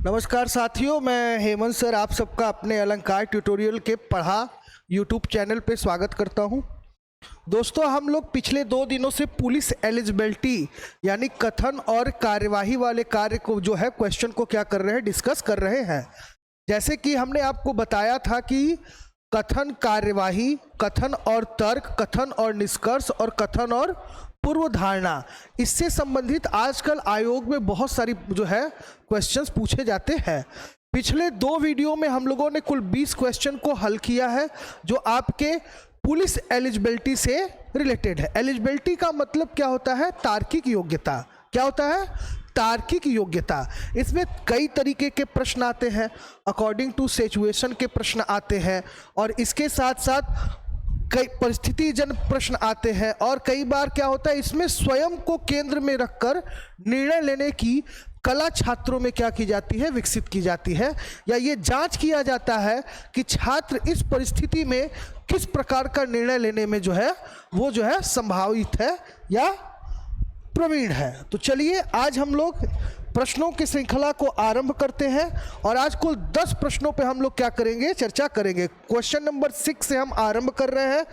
नमस्कार साथियों, मैं हेमंत सर आप सबका अपने अलंकार ट्यूटोरियल के पढ़ा यूट्यूब चैनल पे स्वागत करता हूं। दोस्तों, हम लोग पिछले 2 दिनों से पुलिस एलिजिबिलिटी यानी कथन और कार्यवाही वाले कार्य को जो है क्वेश्चन को क्या कर रहे हैं, डिस्कस कर रहे हैं। जैसे कि हमने आपको बताया था कि कथन कार्यवाही, कथन और तर्क, कथन और निष्कर्ष और कथन और पूर्व धारणा, इससे संबंधित आजकल आयोग में बहुत सारी जो है क्वेश्चंस पूछे जाते हैं। पिछले 2 वीडियो में हम लोगों ने कुल 20 क्वेश्चन को हल किया है जो आपके पुलिस एलिजिबिलिटी से रिलेटेड है। एलिजिबिलिटी का मतलब क्या होता है? तार्किक योग्यता। क्या होता है? तार्किक योग्यता। इसमें कई तरीके के प्रश्न आते हैं, अकॉर्डिंग टू सिचुएशन के प्रश्न आते हैं और इसके साथ साथ कई परिस्थितिजन प्रश्न आते हैं और कई बार क्या होता है, इसमें स्वयं को केंद्र में रखकर निर्णय लेने की कला छात्रों में क्या की जाती है, विकसित की जाती है, या ये जांच किया जाता है कि छात्र इस परिस्थिति में किस प्रकार का निर्णय लेने में जो है वो जो है संभावित है या प्रवीण है। तो चलिए आज हम लोग प्रश्नों की श्रृंखला को आरंभ करते हैं और आज कुल 10 प्रश्नों पे हम लोग क्या करेंगे, चर्चा करेंगे। क्वेश्चन नंबर 6 से हम आरंभ कर रहे हैं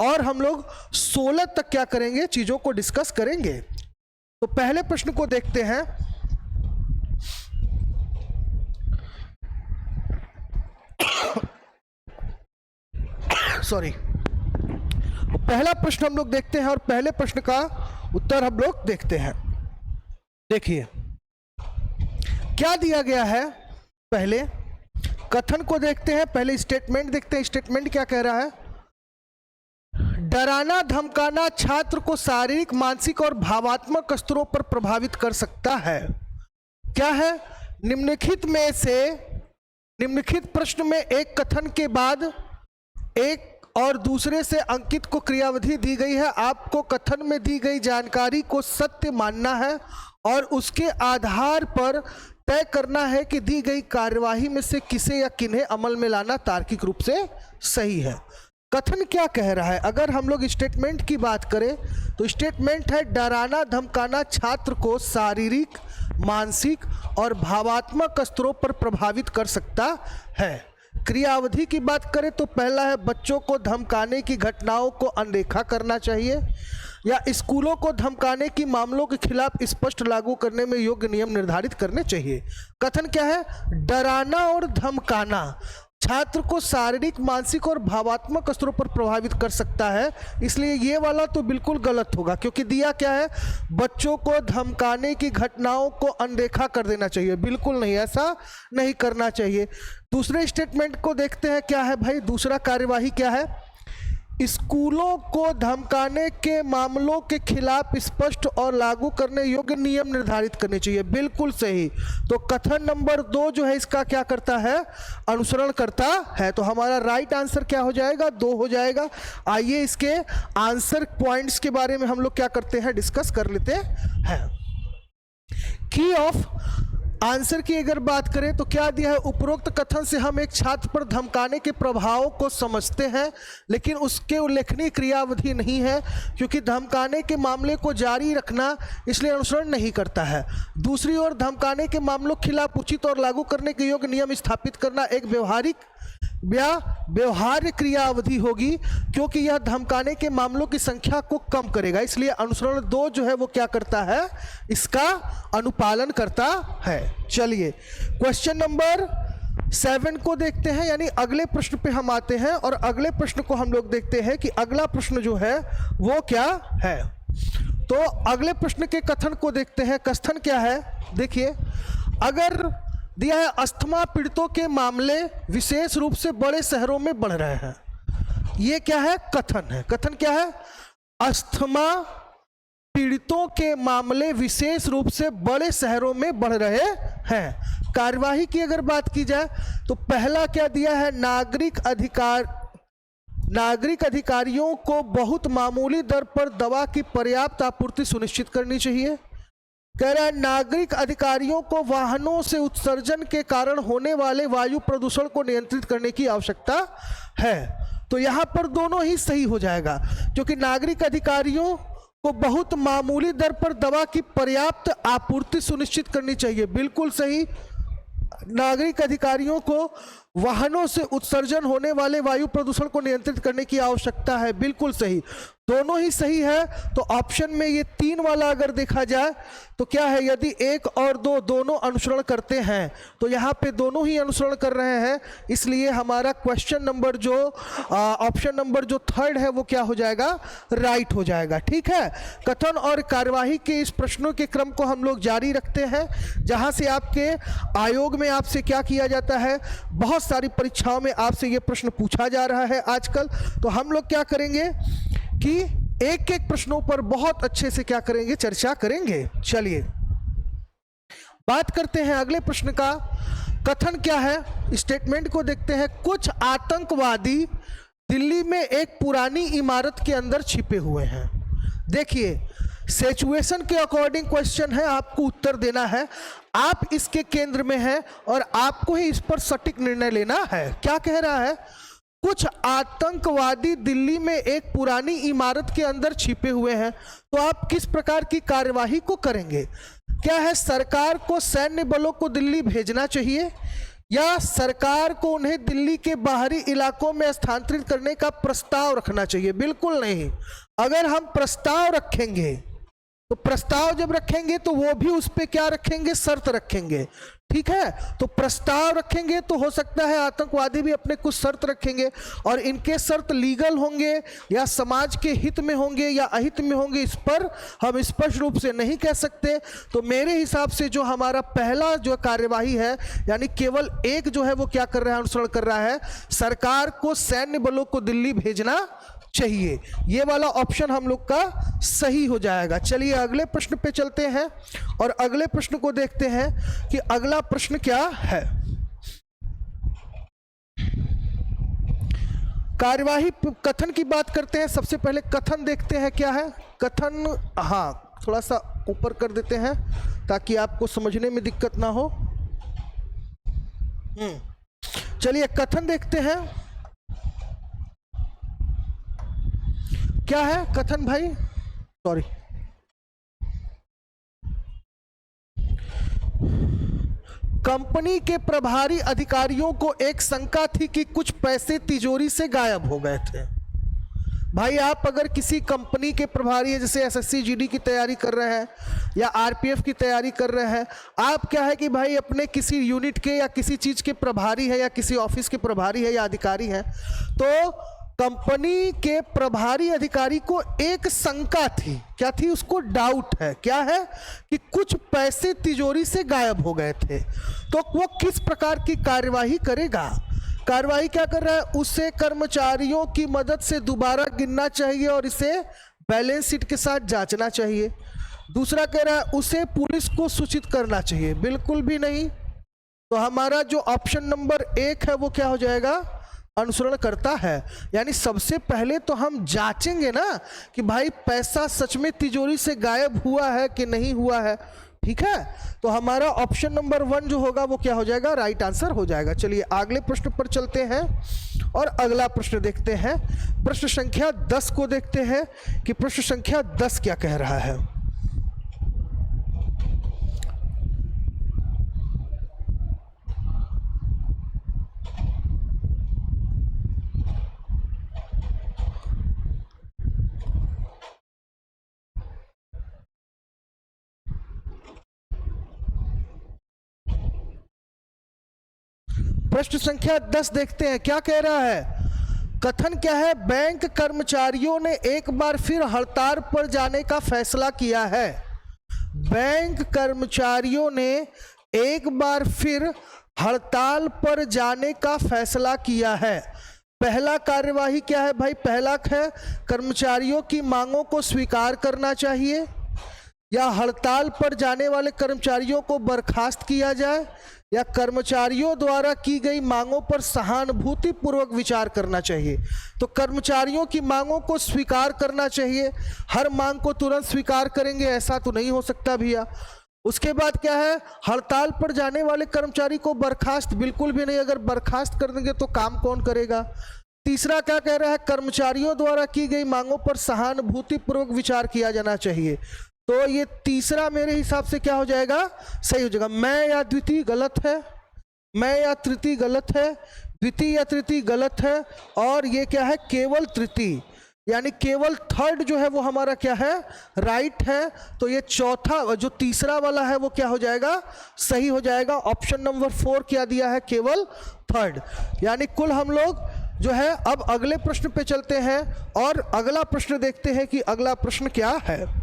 और हम लोग 16 तक क्या करेंगे, चीजों को डिस्कस करेंगे। तो पहले प्रश्न को देखते हैं। सॉरी, पहला प्रश्न हम लोग देखते हैं और पहले प्रश्न का उत्तर हम लोग देखते हैं। देखिए क्या दिया गया है। पहले कथन को देखते हैं, पहले स्टेटमेंट देखते हैं। स्टेटमेंट क्या कह रहा है? डराना धमकाना छात्र को शारीरिक, मानसिक और भावात्मक स्तरों पर प्रभावित कर सकता है। क्या है? निम्नलिखित प्रश्न में एक कथन के बाद एक और दूसरे से अंकित को क्रियाविधि दी गई है। आपको कथन में दी गई जानकारी को सत्य मानना है और उसके आधार पर तय करना है कि दी गई कार्यवाही में से किसे या किन्हें अमल में लाना तार्किक रूप से सही है। कथन क्या कह रहा है? अगर हम लोग स्टेटमेंट की बात करें तो स्टेटमेंट है डराना धमकाना छात्र को शारीरिक, मानसिक और भावात्मक स्तरों पर प्रभावित कर सकता है। क्रियाविधि की बात करें तो पहला है बच्चों को धमकाने की घटनाओं को अनदेखा करना चाहिए या स्कूलों को धमकाने की मामलों के खिलाफ स्पष्ट लागू करने में योग्य नियम निर्धारित करने चाहिए। कथन क्या है? डराना और धमकाना छात्र को शारीरिक, मानसिक और भावात्मक स्तरों पर प्रभावित कर सकता है, इसलिए ये वाला तो बिल्कुल गलत होगा क्योंकि दिया क्या है, बच्चों को धमकाने की घटनाओं को अनदेखा कर देना चाहिए। बिल्कुल नहीं, ऐसा नहीं करना चाहिए। दूसरे स्टेटमेंट को देखते हैं। क्या है भाई दूसरा कार्यवाही? क्या है? स्कूलों को धमकाने के मामलों के खिलाफ स्पष्ट और लागू करने योग्य नियम निर्धारित करने चाहिए। बिल्कुल सही। तो कथन नंबर 2 जो है इसका क्या करता है, अनुसरण करता है। तो हमारा राइट आंसर क्या हो जाएगा, 2 हो जाएगा। आइए इसके आंसर पॉइंट्स के बारे में हम लोग क्या करते हैं, डिस्कस कर लेते हैं। की ऑफ आंसर की अगर बात करें तो क्या दिया है, उपरोक्त कथन से हम एक छात्र पर धमकाने के प्रभाव को समझते हैं लेकिन उसके उल्लेखनीय क्रियाविधि नहीं है क्योंकि धमकाने के मामले को जारी रखना इसलिए अनुसरण नहीं करता है। दूसरी ओर धमकाने के मामलों के खिलाफ उचित और लागू करने के योग्य नियम स्थापित करना एक व्यवहार्य क्रियाविधि होगी क्योंकि यह धमकाने के मामलों की संख्या को कम करेगा, इसलिए अनुसरण 2 जो है वो क्या करता है, इसका अनुपालन करता है। चलिए क्वेश्चन नंबर 7 को देखते हैं, यानी अगले प्रश्न पे हम आते हैं और अगले प्रश्न को हम लोग देखते हैं कि अगला प्रश्न जो है वो क्या है। तो अगले प्रश्न के कथन को देखते हैं। कथन क्या है? देखिए, अगर दिया है अस्थमा पीड़ितों के मामले विशेष रूप से बड़े शहरों में बढ़ रहे हैं। ये क्या है? कथन है। कथन क्या है? अस्थमा पीड़ितों के मामले विशेष रूप से बड़े शहरों में बढ़ रहे हैं। कार्यवाही की अगर बात की जाए तो पहला क्या दिया है, नागरिक अधिकारियों को बहुत मामूली दर पर दवा की पर्याप्त आपूर्ति सुनिश्चित करनी चाहिए। कह रहा है नागरिक अधिकारियों को वाहनों से उत्सर्जन के कारण होने वाले वायु प्रदूषण को नियंत्रित करने की आवश्यकता है। तो यहाँ पर दोनों ही सही हो जाएगा क्योंकि नागरिक अधिकारियों को बहुत मामूली दर पर दवा की पर्याप्त आपूर्ति सुनिश्चित करनी चाहिए। बिल्कुल सही। नागरिक अधिकारियों को वाहनों से उत्सर्जन होने वाले वायु प्रदूषण को नियंत्रित करने की आवश्यकता है। बिल्कुल सही, दोनों ही सही है। तो ऑप्शन में ये 3 वाला अगर देखा जाए तो क्या है, यदि 1 और 2 दोनों अनुसरण करते हैं तो यहाँ पे दोनों ही अनुसरण कर रहे हैं, इसलिए हमारा क्वेश्चन नंबर जो ऑप्शन नंबर जो 3rd है वो क्या हो जाएगा, राइट हो जाएगा। ठीक है, कथन और कार्यवाही के इस प्रश्नों के क्रम को हम लोग जारी रखते हैं, जहाँ से आपके आयोग में आपसे क्या किया जाता है, बहुत सारी परीक्षाओं में आपसे ये प्रश्न पूछा जा रहा है आजकल। तो हम लोग क्या करेंगे कि एक एक प्रश्नों पर बहुत अच्छे से क्या करेंगे, चर्चा करेंगे। चलिए बात करते हैं अगले प्रश्न का। कथन क्या है, स्टेटमेंट को देखते हैं। कुछ आतंकवादी दिल्ली में एक पुरानी इमारत के अंदर छिपे हुए हैं। देखिए सिचुएशन के अकॉर्डिंग क्वेश्चन है, आपको उत्तर देना है, आप इसके केंद्र में हैं और आपको ही इस पर सटीक निर्णय लेना है। क्या कह रहा है, कुछ आतंकवादी दिल्ली में एक पुरानी इमारत के अंदर छिपे हुए हैं, तो आप किस प्रकार की कार्यवाही को करेंगे? क्या है, सरकार को सैन्य बलों को दिल्ली भेजना चाहिए या सरकार को उन्हें दिल्ली के बाहरी इलाकों में स्थानांतरित करने का प्रस्ताव रखना चाहिए? बिल्कुल नहीं। अगर हम प्रस्ताव रखेंगे तो प्रस्ताव जब रखेंगे तो वो भी उस पे क्या रखेंगे, शर्त रखेंगे। ठीक है, तो प्रस्ताव रखेंगे तो हो सकता है आतंकवादी भी अपने कुछ शर्त रखेंगे और इनके शर्त लीगल होंगे या समाज के हित में होंगे या अहित में होंगे, इस पर हम स्पष्ट रूप से नहीं कह सकते। तो मेरे हिसाब से जो हमारा पहला जो कार्यवाही है, यानी केवल एक जो है वो क्या कर रहा है, अनुसरण कर रहा है, सरकार को सैन्य बलों को दिल्ली भेजना चाहिए। ये वाला ऑप्शन हम लोग का सही हो जाएगा। चलिए अगले प्रश्न पे चलते हैं और अगले प्रश्न को देखते हैं कि अगला प्रश्न क्या है। कार्यवाही कथन की बात करते हैं। सबसे पहले कथन देखते हैं क्या है कथन। हाँ, थोड़ा सा ऊपर कर देते हैं ताकि आपको समझने में दिक्कत ना हो। चलिए कथन देखते हैं। क्या है कथन भाई, सॉरी, कंपनी के प्रभारी अधिकारियों को एक शंका थी कि कुछ पैसे तिजोरी से गायब हो गए थे। भाई आप अगर किसी कंपनी के प्रभारी है, जैसे एसएससी जीडी की तैयारी कर रहे हैं या आरपीएफ की तैयारी कर रहे हैं, आप क्या है कि भाई अपने किसी यूनिट के या किसी चीज के प्रभारी है या किसी ऑफिस के प्रभारी है या अधिकारी है, तो कंपनी के प्रभारी अधिकारी को एक शंका थी। क्या थी, उसको डाउट है, क्या है कि कुछ पैसे तिजोरी से गायब हो गए थे। तो वो किस प्रकार की कार्यवाही करेगा? कार्यवाही क्या कर रहा है, उसे कर्मचारियों की मदद से दोबारा गिनना चाहिए और इसे बैलेंस शीट के साथ जांचना चाहिए। दूसरा कह रहा है उसे पुलिस को सूचित करना चाहिए। बिल्कुल भी नहीं। तो हमारा जो ऑप्शन नंबर 1 है वो क्या हो जाएगा, अनुसरण करता है। यानी सबसे पहले तो हम जांचेंगे ना कि भाई पैसा सच में तिजोरी से गायब हुआ है कि नहीं हुआ है। ठीक है, तो हमारा ऑप्शन नंबर 1 जो होगा वो क्या हो जाएगा, राइट आंसर हो जाएगा। चलिए अगले प्रश्न पर चलते हैं और अगला प्रश्न देखते हैं। प्रश्न संख्या 10 को देखते हैं कि प्रश्न संख्या 10 क्या कह रहा है। प्रश्न संख्या 10 देखते हैं क्या कह रहा है। कथन क्या है, बैंक कर्मचारियों ने एक बार फिर हड़ताल पर जाने का फैसला किया है। बैंक कर्मचारियों ने एक बार फिर हड़ताल पर जाने का फैसला किया है। पहला कार्यवाही क्या है भाई, पहला है कर्मचारियों की मांगों को स्वीकार करना चाहिए या हड़ताल पर जाने वाले कर्मचारियों को बर्खास्त किया जाए या कर्मचारियों द्वारा की गई मांगों पर सहानुभूति पूर्वक विचार करना चाहिए। तो कर्मचारियों की मांगों को स्वीकार करना चाहिए। हर मांग को तुरंत स्वीकार करेंगे ऐसा तो नहीं हो सकता भैया। उसके बाद क्या है, हड़ताल पर जाने वाले कर्मचारी को बर्खास्त बिल्कुल भी नहीं, अगर बर्खास्त कर देंगे तो काम कौन करेगा। तीसरा क्या कह रहा है, कर्मचारियों द्वारा की गई मांगों पर सहानुभूति पूर्वक विचार किया जाना चाहिए। तो ये तीसरा मेरे हिसाब से क्या हो जाएगा, सही हो जाएगा। मैं या द्वितीय गलत है, मैं या तृतीय गलत है, द्वितीय या तृतीय गलत है, और ये क्या है, केवल तृतीय, यानी केवल थर्ड जो है वो हमारा क्या है, राइट है। तो ये चौथा जो तीसरा वाला है वो क्या हो जाएगा, सही हो जाएगा। ऑप्शन नंबर 4 क्या दिया है, केवल थर्ड। यानी कुल हम लोग जो है अब अगले प्रश्न पे चलते हैं और अगला प्रश्न देखते हैं कि अगला प्रश्न क्या है।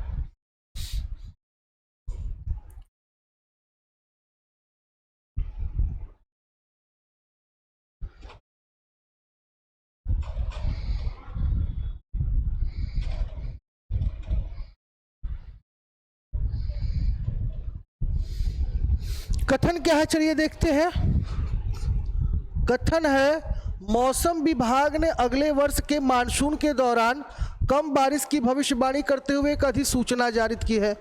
कथन क्या है, चलिए देखते हैं। कथन है, मौसम विभाग ने अगले वर्ष के मानसून के दौरान कम बारिश की भविष्यवाणी करते हुए एक अधिसूचना जारी की है।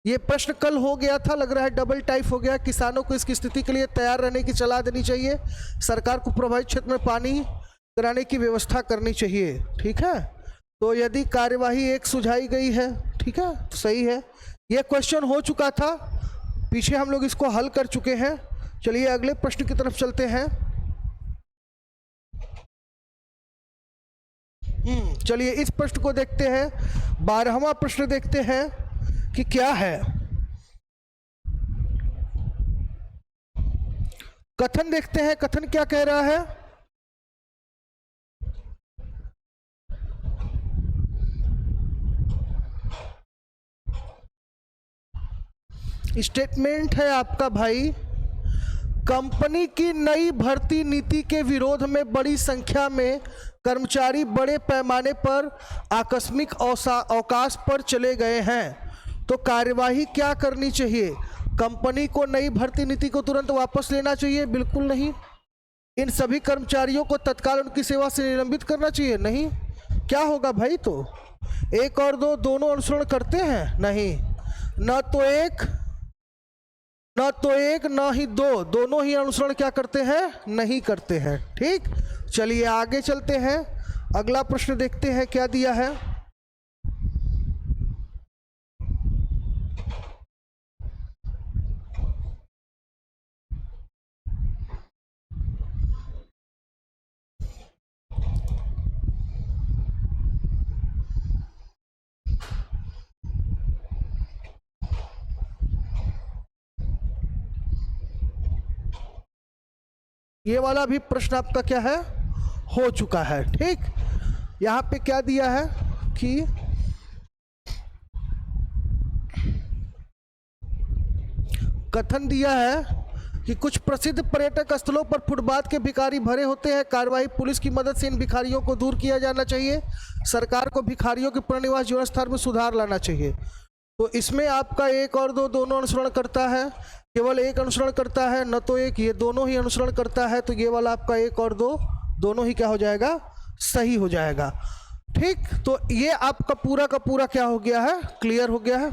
ये प्रश्न कल हो गया था, लग रहा है डबल टाइप हो गया। किसानों को इसकी स्थिति के लिए तैयार रहने की सलाह देनी चाहिए। सरकार को प्रभावित क्षेत्र में पानी कराने की व्यवस्था करनी चाहिए। ठीक है, तो यदि कार्यवाही एक सुझाई गई है, ठीक है, तो सही है। यह क्वेश्चन हो चुका था पीछे, हम लोग इसको हल कर चुके हैं। चलिए अगले प्रश्न की तरफ चलते हैं। चलिए इस प्रश्न को देखते हैं। 12वां प्रश्न देखते हैं कि क्या है। कथन देखते हैं, कथन क्या कह रहा है। स्टेटमेंट है आपका भाई, कंपनी की नई भर्ती नीति के विरोध में बड़ी संख्या में कर्मचारी बड़े पैमाने पर आकस्मिक अवकाश पर चले गए हैं। तो कार्यवाही क्या करनी चाहिए। कंपनी को नई भर्ती नीति को तुरंत वापस लेना चाहिए, बिल्कुल नहीं। इन सभी कर्मचारियों को तत्काल उनकी सेवा से निलंबित करना चाहिए, नहीं। क्या होगा भाई, तो 1 और 2 दोनों अनुसरण करते हैं, नहीं। न तो एक न ही 2, दोनों ही अनुसरण क्या करते हैं, नहीं करते हैं। ठीक, चलिए आगे चलते हैं। अगला प्रश्न देखते हैं क्या दिया है। ये वाला भी प्रश्न आपका क्या है, हो चुका है। ठीक, यहां पे क्या दिया है कि कथन दिया है कि कुछ प्रसिद्ध पर्यटक स्थलों पर फुटपाथ के भिखारी भरे होते हैं। कार्रवाई पुलिस की मदद से इन भिखारियों को दूर किया जाना चाहिए। सरकार को भिखारियों के पुनर्निवास जीवन स्तर में सुधार लाना चाहिए। तो इसमें आपका 1 और 2 दोनों अनुसरण करता है, केवल एक अनुसरण करता है, न तो एक, ये दोनों ही अनुसरण करता है। तो ये वाला आपका 1 और 2 दोनों ही क्या हो जाएगा, सही हो जाएगा। ठीक, तो ये आपका पूरा का पूरा क्या हो गया है, क्लियर हो गया है।